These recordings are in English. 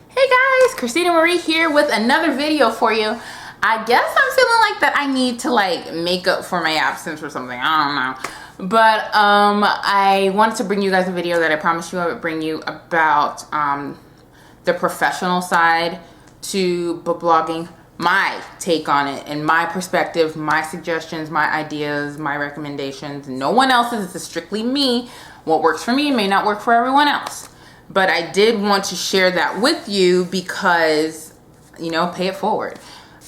Hey guys, Christina Marie here with another video for you. I guess I'm feeling like that I need to make up for my absence or something. I don't know. But I wanted to bring you guys a video that I promised you I would bring you about the professional side to book blogging, my take on it and my perspective, my suggestions, my ideas, my recommendations. No one else's. It's strictly me. What works for me may not work for everyone else. But I did want to share that with you because, you know, pay it forward.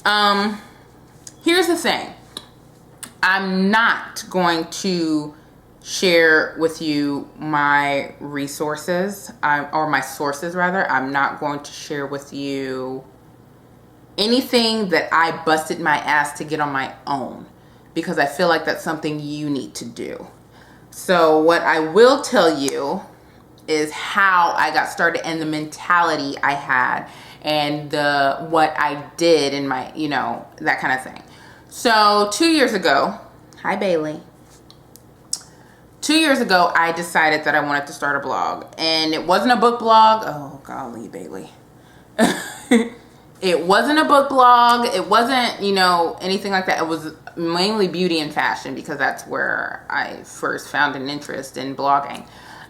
Here's the thing. I'm not going to share with you my resources, or my sources rather. I'm not going to share with you anything that I busted my ass to get on my own, because I feel like that's something you need to do. So what I will tell you is how I got started and the mentality I had and what I did in my, that kind of thing. So 2 years ago, hi Bailey. 2 years ago, I decided that I wanted to start a blog, and it wasn't a book blog. Oh golly, Bailey. It wasn't a book blog. It wasn't, anything like that. It was mainly beauty and fashion, because that's where I first found an interest in blogging.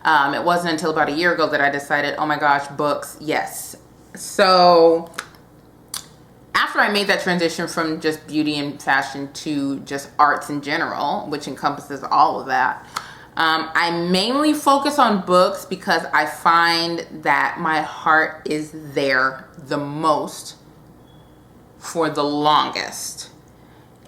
It wasn't until about a year ago that I decided, oh my gosh, books, yes. So after I made that transition from just beauty and fashion to just arts in general, which encompasses all of that, I mainly focus on books because I find that my heart is there the most for the longest.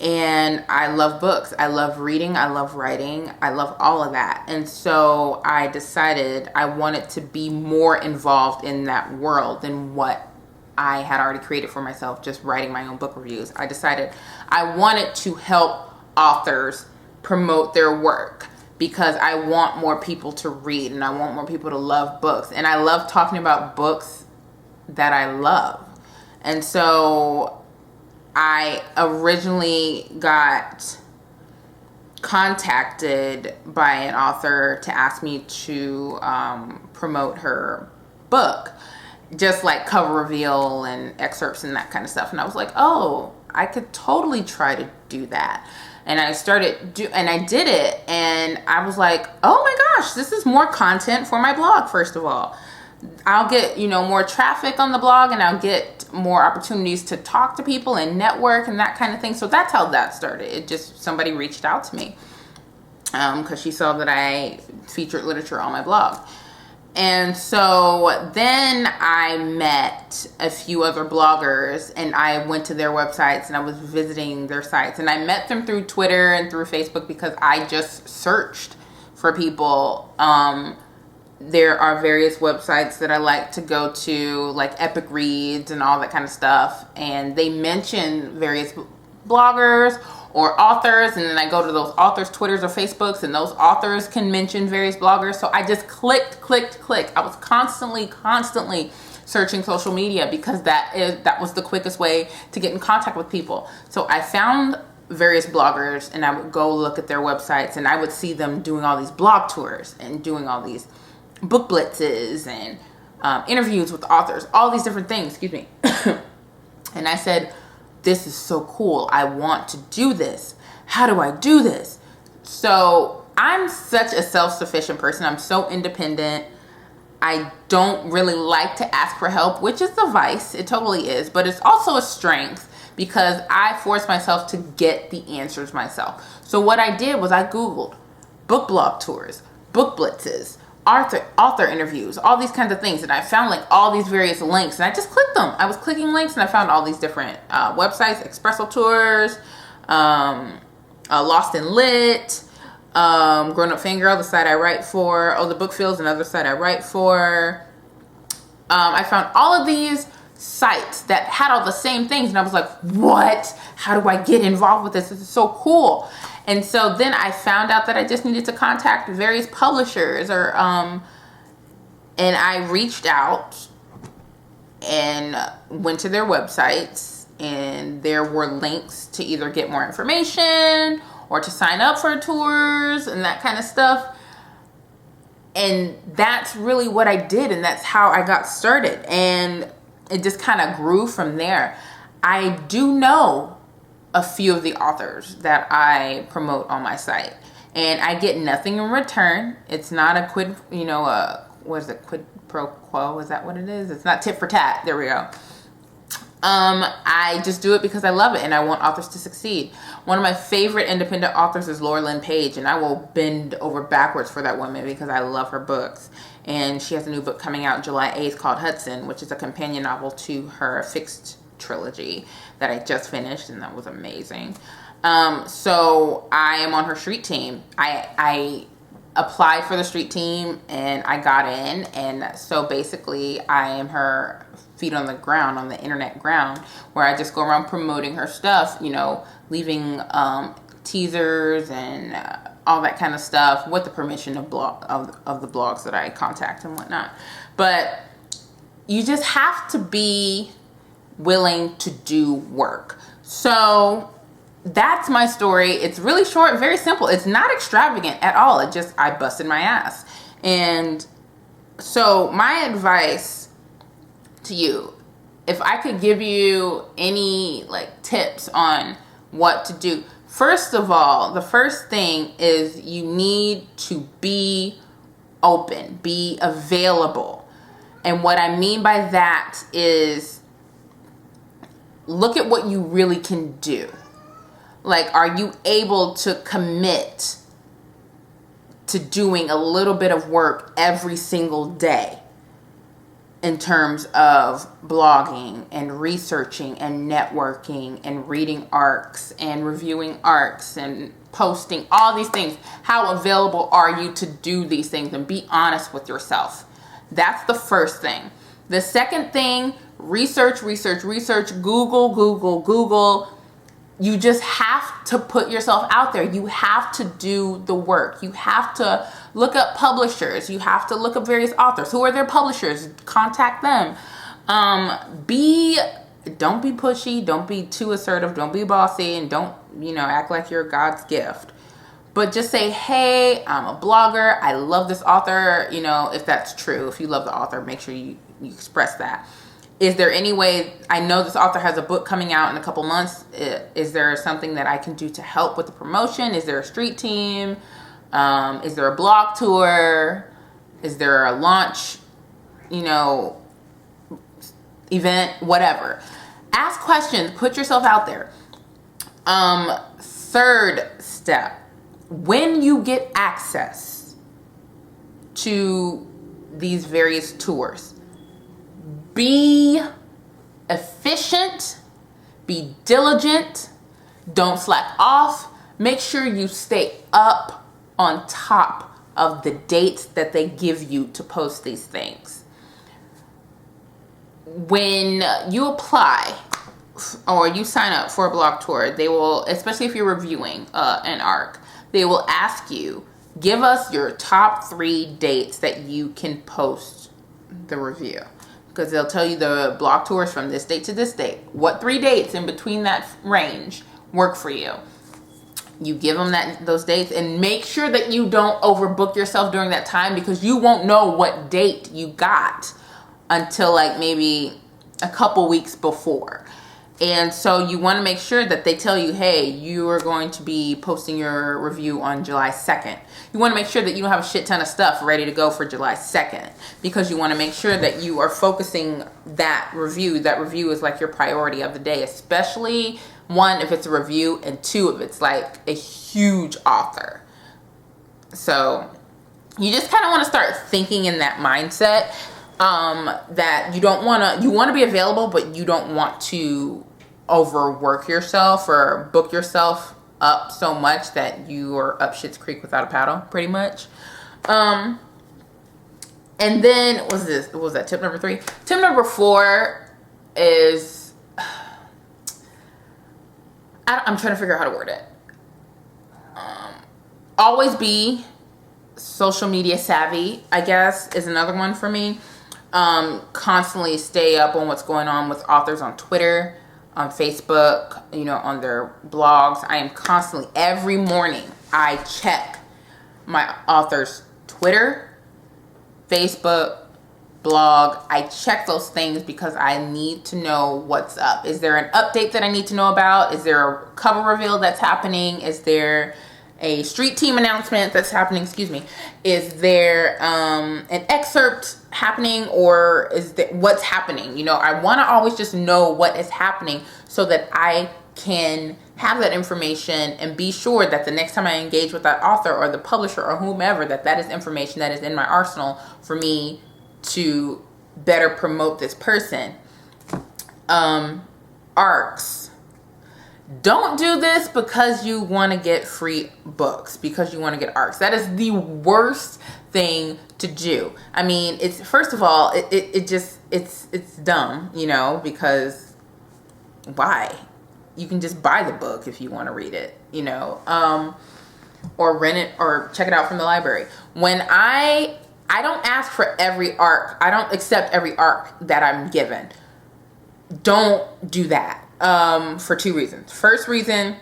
And I love books. I love reading. I love writing. I love all of that. And so I decided I wanted to be more involved in that world than what I had already created for myself, just writing my own book reviews. I decided I wanted to help authors promote their work, because I want more people to read and I want more people to love books. And I love talking about books that I love. And so I originally got contacted by an author to ask me to promote her book, just like cover reveal and excerpts and that kind of stuff. And I was like, oh, I could totally try to do that. And I and I did it, and I was like, oh my gosh, this is more content for my blog. First of all, I'll get, more traffic on the blog, and I'll get more opportunities to talk to people and network and that kind of thing. So that's how that started. It just, somebody reached out to me because she saw that I featured literature on my blog. And so then I met a few other bloggers, and I went to their websites and I was visiting their sites, and I met them through Twitter and through Facebook because I just searched for people. There are various websites that I like to go to, like Epic Reads and all that kind of stuff. And they mention various bloggers or authors. And then I go to those authors' Twitters or Facebooks, and those authors can mention various bloggers. So I just clicked. I was constantly searching social media, because that was the quickest way to get in contact with people. So I found various bloggers, and I would go look at their websites, and I would see them doing all these blog tours and doing all these book blitzes and interviews with authors, all these different things, excuse me. And I said, this is so cool. I want to do this. How do I do this? So I'm such a self-sufficient person. I'm so independent. I don't really like to ask for help, which is a vice. It totally is. But it's also a strength, because I force myself to get the answers myself. So what I did was I Googled book blog tours, book blitzes, author interviews, all these kinds of things, and I found all these various links, and I just clicked them. I was clicking links, and I found all these different websites: Espresso Tours, Lost in Lit, Grown Up Fangirl, the site I write for. Oh, the Book Fields, another site I write for. I found all of these sites that had all the same things, and I was like, what? How do I get involved with this? This is so cool. And so then I found out that I just needed to contact various publishers, and I reached out and went to their websites, and there were links to either get more information or to sign up for tours and that kind of stuff. And that's really what I did, and that's how I got started. And it just kind of grew from there. I do know a few of the authors that I promote on my site, and I get nothing in return. It's not a quid, what is it, quid pro quo? Is that what it is? It's not tit for tat. There we go. I just do it because I love it and I want authors to succeed. One of my favorite independent authors is Laura Lynn Page, and I will bend over backwards for that woman because I love her books. And she has a new book coming out July 8th called Hudson, which is a companion novel to her fixed trilogy that I just finished, and that was amazing. So I am on her street team. I applied for the street team and I got in, and so basically I am her feet on the ground, on the internet ground, where I just go around promoting her stuff, leaving teasers and all that kind of stuff with the permission of the blogs that I contact and whatnot. But you just have to be willing to do work. So that's my story. It's really short, very simple. It's not extravagant at all. I busted my ass. And so my advice to you, if I could give you any tips on what to do, first of all, the first thing is you need to be open, be available. And what I mean by that is look at what you really can do. Are you able to commit to doing a little bit of work every single day in terms of blogging and researching and networking and reading ARCs and reviewing ARCs and posting, all these things? How available are you to do these things? And be honest with yourself. That's the first thing. The second thing, research, Google. You just have to put yourself out there. You have to do the work. You have to look up publishers. You have to look up various authors. Who are their publishers? Contact them. Don't be pushy. Don't be too assertive. Don't be bossy. And don't, act like you're God's gift. But just say, hey, I'm a blogger. I love this author. If that's true, if you love the author, make sure you express that. Is there any way, I know this author has a book coming out in a couple months. Is there something that I can do to help with the promotion? Is there a street team? Is there a blog tour? Is there a launch, event, whatever? Ask questions, put yourself out there. Third step, when you get access to these various tours, be efficient, be diligent, don't slack off. Make sure you stay up on top of the dates that they give you to post these things. When you apply or you sign up for a blog tour, they will, especially if you're reviewing an ARC, they will ask you, give us your top 3 dates that you can post the review. Because they'll tell you the blog tours from this date to this date. What 3 dates in between that range work for you? You give them those dates, and make sure that you don't overbook yourself during that time, because you won't know what date you got until maybe a couple weeks before. And so you want to make sure that they tell you, hey, you are going to be posting your review on July 2nd. You want to make sure that you don't have a shit ton of stuff ready to go for July 2nd, because you want to make sure that you are focusing that review. That review is your priority of the day, especially 1, if it's a review, and 2, if it's a huge author. So you just kind of want to start thinking in that mindset, that you want to be available, but you don't want to overwork yourself or book yourself up so much that you are up shit's creek without a paddle, pretty much. And then, what was that tip number 3? Tip number 4 is, I'm trying to figure out how to word it. Always be social media savvy, I guess, is another one for me. Constantly stay up on what's going on with authors on Twitter, on Facebook, on their blogs. I am constantly, every morning, I check my author's Twitter, Facebook, blog, I check those things because I need to know what's up. Is there an update that I need to know about? Is there a cover reveal that's happening? Is there a street team announcement that's happening? Excuse me. Is there an excerpt happening, or is that what's happening? You know, I want to always just know what is happening so that I can have that information and be sure that the next time I engage with that author or the publisher or whomever, that is information that is in my arsenal for me to better promote this person. ARCs. Don't do this because you want to get free books, because you want to get ARCs. That is the worst thing to do. I mean, it's, first of all, it's dumb, you know, because why? You can just buy the book if you want to read it, you know, or rent it or check it out from the library. When I don't ask for every ARC. I don't accept every ARC that I'm given. Don't do that for two reasons. First reason,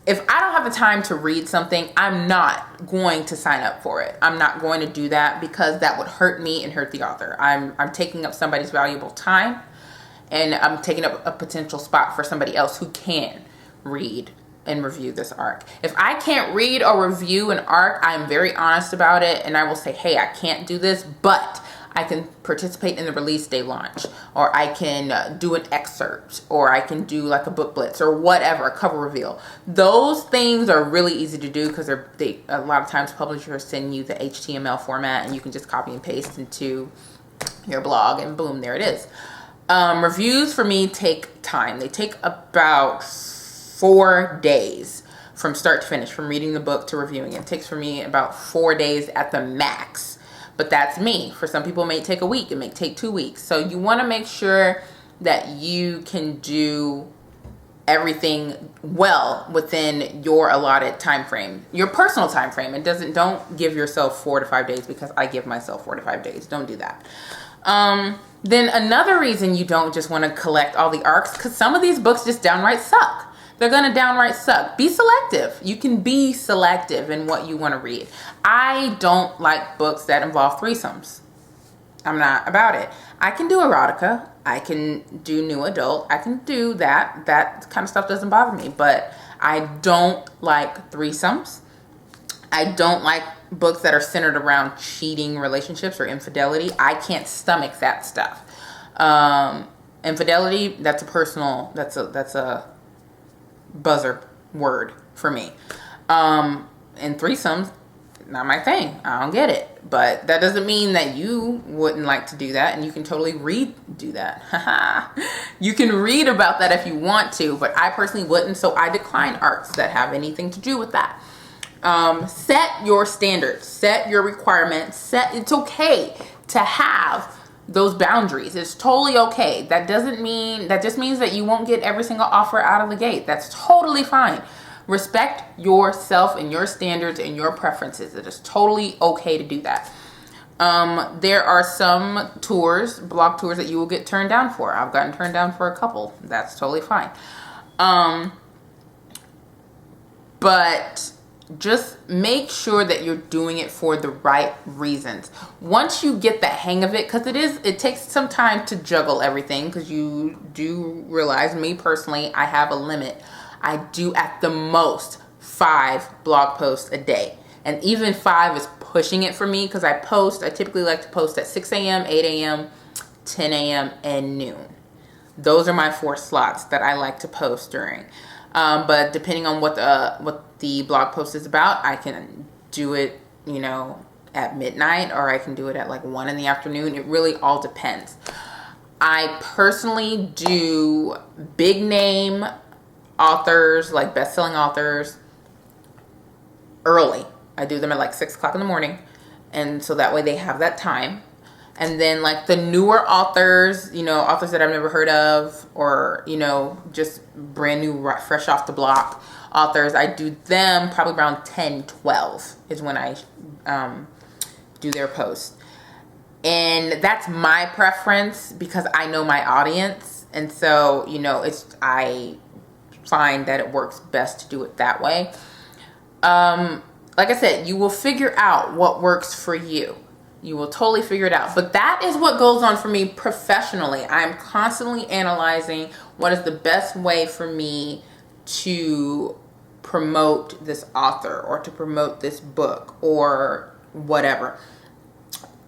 if I don't have the time to read something, I'm not going to sign up for it. I'm not going to do that because that would hurt me and hurt the author. I'm taking up somebody's valuable time, and I'm taking up a potential spot for somebody else who can read and review this ARC. If I can't read or review an ARC, I'm very honest about it, and I will say, hey, I can't do this, but I can participate in the release day launch, or I can do an excerpt, or I can do like a book blitz or whatever, a cover reveal. Those things are really easy to do because a lot of times publishers send you the HTML format and you can just copy and paste into your blog and boom, there it is. Reviews for me take time. They take about 4 days from start to finish, from reading the book to reviewing it. It takes for me about 4 days at the max, but that's me. For some people it may take a week, it may take 2 weeks. So you want to make sure that you can do everything well within your allotted time frame, your personal time frame. Don't give yourself 4 to 5 days, because I give myself 4 to 5 days. Don't do that. Then another reason you don't just want to collect all the ARCs, because some of these books just downright suck. They're going to downright suck. Be selective. You can be selective in what you want to read. I don't like books that involve threesomes. I'm not about it. I can do erotica. I can do new adult. I can do that. That kind of stuff doesn't bother me. But I don't like threesomes. I don't like books that are centered around cheating relationships or infidelity. I can't stomach that stuff. Infidelity, that's a buzzer word for me. And threesomes, not my thing. I don't get it. But that doesn't mean that you wouldn't like to do that, and you can totally do that. You can read about that if you want to, but I personally wouldn't, so I decline ARCs that have anything to do with that. Set your standards, set your requirements, it's okay to have those boundaries. It's totally okay. That just means that you won't get every single offer out of the gate. That's totally fine. Respect yourself and your standards and your preferences. It is totally okay to do that. There are some blog tours that you will get turned down for. I've gotten turned down for a couple. That's totally fine. But just make sure that you're doing it for the right reasons. Once you get the hang of it, because it takes some time to juggle everything, because you do realize, me personally, I have a limit. I do at the most 5 blog posts a day. And even 5 is pushing it for me, because I typically like to post at 6 a.m., 8 a.m., 10 a.m., and noon. Those are my 4 slots that I like to post during. But depending on what the blog post is about, I can do it, at midnight, or I can do it at like 1 in the afternoon. It really all depends. I personally do big name authors, like best-selling authors, early. I do them at like 6 o'clock in the morning, and so that way they have that time. And then like the newer authors, authors that I've never heard of, or, just brand new, fresh off the block authors, I do them probably around 10, 12 is when I do their posts. And that's my preference because I know my audience. And so, I find that it works best to do it that way. Like I said, you will figure out what works for you. You will totally figure it out. But that is what goes on for me professionally. I'm constantly analyzing what is the best way for me to promote this author or to promote this book or whatever.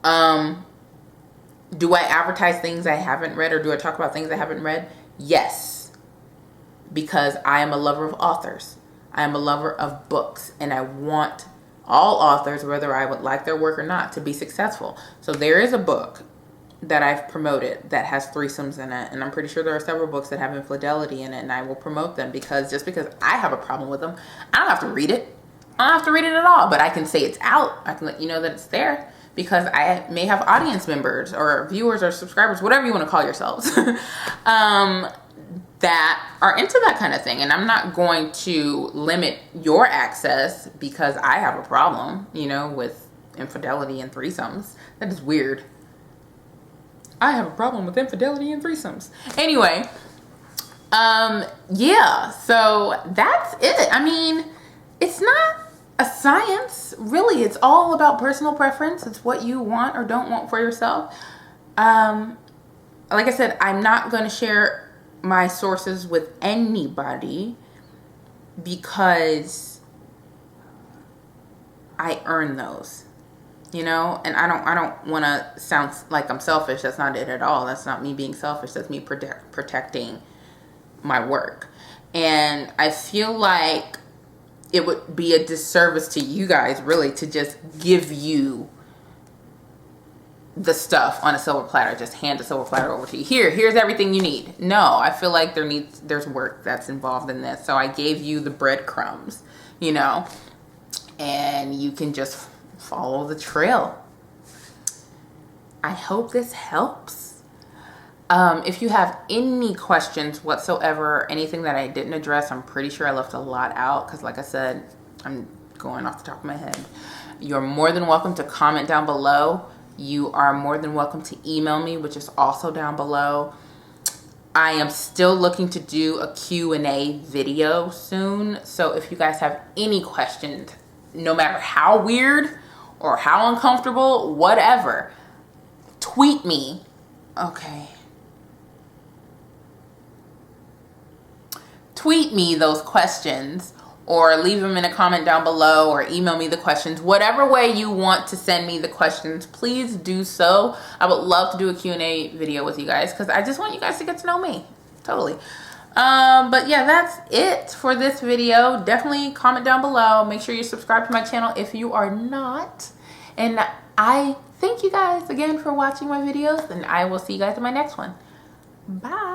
Do I advertise things I haven't read, or do I talk about things I haven't read? Yes, because I am a lover of authors. I am a lover of books, and I want all authors, whether I would like their work or not, to be successful. So there is a book that I've promoted that has threesomes in it, and I'm pretty sure there are several books that have infidelity in it, and I will promote them because just because I have a problem with them, I don't have to read it. I don't have to read it at all, but I can say it's out. I can let you know that it's there because I may have audience members or viewers or subscribers, whatever you want to call yourselves, that are into that kind of thing. And I'm not going to limit your access because I have a problem, with infidelity and threesomes. That is weird. I have a problem with infidelity and threesomes. Anyway, yeah, so that's it. I mean, it's not a science, really. It's all about personal preference. It's what you want or don't want for yourself. Like I said, I'm not going to share my sources with anybody because I earn those, and I don't want to sound like I'm selfish. That's not it at all. That's not me being selfish. That's me protecting my work. And I feel like it would be a disservice to you guys, really, to just give you the stuff on a silver platter, just hand a silver platter over to you. Here's everything you need. No, I feel like there's work that's involved in this. So I gave you the breadcrumbs, and you can just follow the trail. I hope this helps. If you have any questions whatsoever, anything that I didn't address, I'm pretty sure I left a lot out because, like I said, I'm going off the top of my head. You're more than welcome to comment down below. You are more than welcome to email me, which is also down below. I am still looking to do a Q&A video soon. So if you guys have any questions, no matter how weird or how uncomfortable, whatever, tweet me. Okay. Tweet me those questions or leave them in a comment down below or email me the questions. Whatever way you want to send me the questions, please do so. I would love to do a Q&A video with you guys because I just want you guys to get to know me. Totally. But yeah, that's it for this video. Definitely comment down below. Make sure you subscribe to my channel if you are not. And I thank you guys again for watching my videos, and I will see you guys in my next one. Bye.